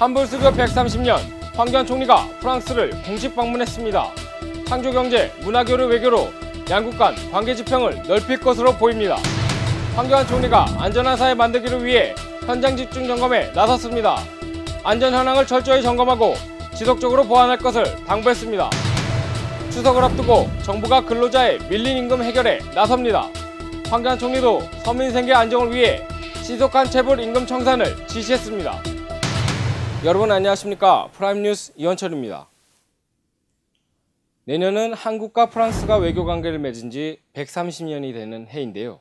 한불수교 130년, 황교안 총리가 프랑스를 공식 방문했습니다. 창조경제, 문화교류 외교로 양국 간 관계 지평을 넓힐 것으로 보입니다. 황교안 총리가 안전한 사회 만들기를 위해 현장 집중 점검에 나섰습니다. 안전 현황을 철저히 점검하고 지속적으로 보완할 것을 당부했습니다. 추석을 앞두고 정부가 근로자의 밀린 임금 해결에 나섭니다. 황교안 총리도 서민 생계 안정을 위해 신속한 체불 임금 청산을 지시했습니다. 여러분 안녕하십니까? 프라임뉴스 이원철입니다. 내년은 한국과 프랑스가 외교관계를 맺은 지 130년이 되는 해인데요.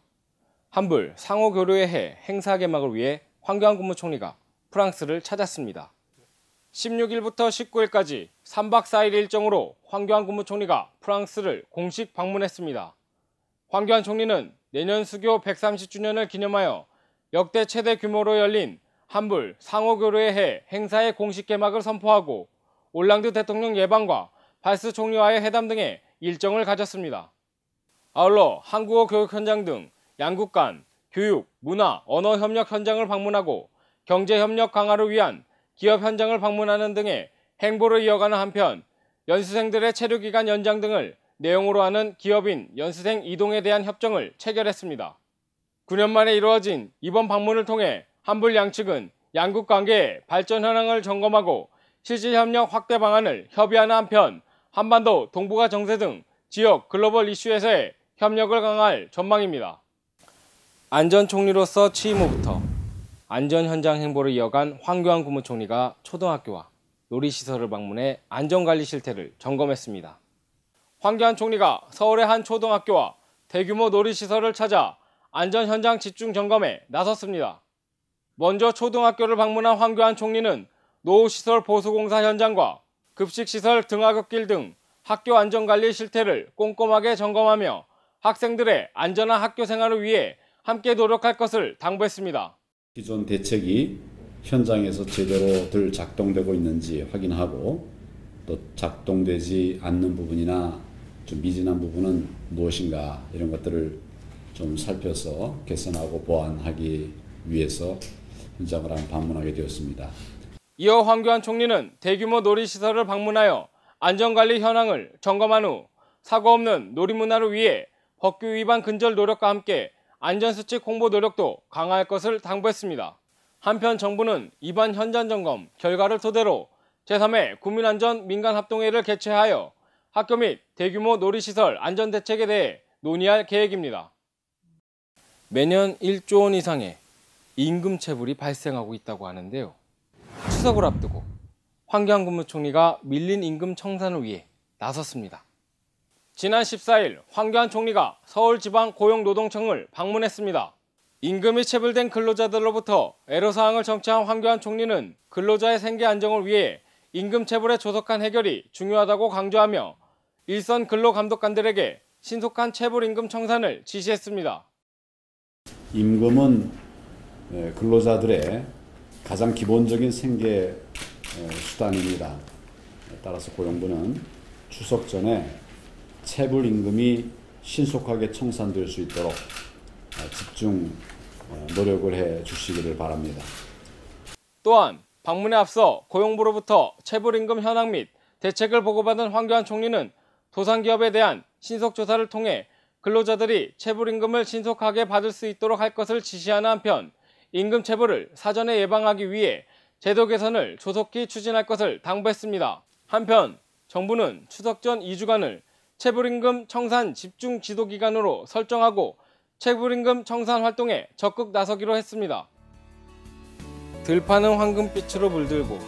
한불 상호교류의 해 행사 개막을 위해 황교안 국무총리가 프랑스를 찾았습니다. 16일부터 19일까지 3박 4일 일정으로 황교안 국무총리가 프랑스를 공식 방문했습니다. 황교안 총리는 내년 수교 130주년을 기념하여 역대 최대 규모로 열린 한불 상호교류의 해 행사의 공식 개막을 선포하고 올랑드 대통령 예방과 발스 총리와의 회담 등의 일정을 가졌습니다. 아울러 한국어 교육 현장 등 양국 간 교육, 문화, 언어 협력 현장을 방문하고 경제 협력 강화를 위한 기업 현장을 방문하는 등의 행보를 이어가는 한편 연수생들의 체류기간 연장 등을 내용으로 하는 기업인 연수생 이동에 대한 협정을 체결했습니다. 9년 만에 이루어진 이번 방문을 통해 한불 양측은 양국 관계의 발전 현황을 점검하고 실질 협력 확대 방안을 협의하는 한편 한반도 동북아 정세 등 지역 글로벌 이슈에서의 협력을 강화할 전망입니다. 안전총리로서 취임 후부터 안전 현장 행보를 이어간 황교안 국무총리가 초등학교와 놀이시설을 방문해 안전관리 실태를 점검했습니다. 황교안 총리가 서울의 한 초등학교와 대규모 놀이시설을 찾아 안전 현장 집중 점검에 나섰습니다. 먼저 초등학교를 방문한 황교안 총리는 노후시설 보수공사 현장과 급식시설 등하굣길 등 학교 안전관리 실태를 꼼꼼하게 점검하며 학생들의 안전한 학교 생활을 위해 함께 노력할 것을 당부했습니다. 기존 대책이 현장에서 제대로들 작동되고 있는지 확인하고 또 작동되지 않는 부분이나 좀 미진한 부분은 무엇인가 이런 것들을 좀 살펴서 개선하고 보완하기 위해서 현장을 방문하게 되었습니다. 이어 황교안 총리는 대규모 놀이시설을 방문하여 안전관리 현황을 점검한 후 사고 없는 놀이문화를 위해 법규 위반 근절 노력과 함께 안전수칙 홍보 노력도 강화할 것을 당부했습니다. 한편 정부는 이번 현장 점검 결과를 토대로 제3회 국민안전 민간합동회를 개최하여 학교 및 대규모 놀이시설 안전대책에 대해 논의할 계획입니다. 매년 1조 원 이상의 임금 체불이 발생하고 있다고 하는데요. 추석을 앞두고 황교안 국무총리가 밀린 임금 청산을 위해 나섰습니다. 지난 14일 황교안 총리가 서울지방고용노동청을 방문했습니다. 임금이 체불된 근로자들로부터 애로사항을 청취한 황교안 총리는 근로자의 생계 안정을 위해 임금 체불의 조속한 해결이 중요하다고 강조하며 일선 근로감독관들에게 신속한 체불 임금 청산을 지시했습니다. 임금은 근로자들의 가장 기본적인 생계 수단입니다. 따라서 고용부는 추석 전에 체불 임금이 신속하게 청산될 수 있도록 집중 노력을 해 주시기를 바랍니다. 또한 방문에 앞서 고용부로부터 체불 임금 현황 및 대책을 보고받은 황교안 총리는 도산기업에 대한 신속 조사를 통해 근로자들이 체불 임금을 신속하게 받을 수 있도록 할 것을 지시하는 한편 임금 체불을 사전에 예방하기 위해 제도 개선을 조속히 추진할 것을 당부했습니다. 한편 정부는 추석 전 2주간을 체불임금 청산 집중 지도 기간으로 설정하고 체불임금 청산 활동에 적극 나서기로 했습니다. 들판은 황금빛으로 물들고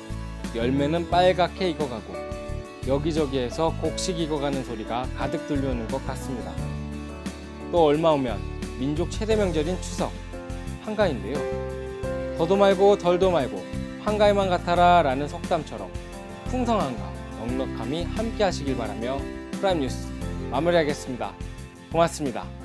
열매는 빨갛게 익어가고 여기저기에서 곡식 익어가는 소리가 가득 들려오는 것 같습니다. 또 얼마 후면 민족 최대 명절인 추석, 한가인데요. 더도 말고 덜도 말고 한가위만 같아라 라는 속담처럼 풍성함과 넉넉함이 함께 하시길 바라며 프라임뉴스 마무리하겠습니다. 고맙습니다.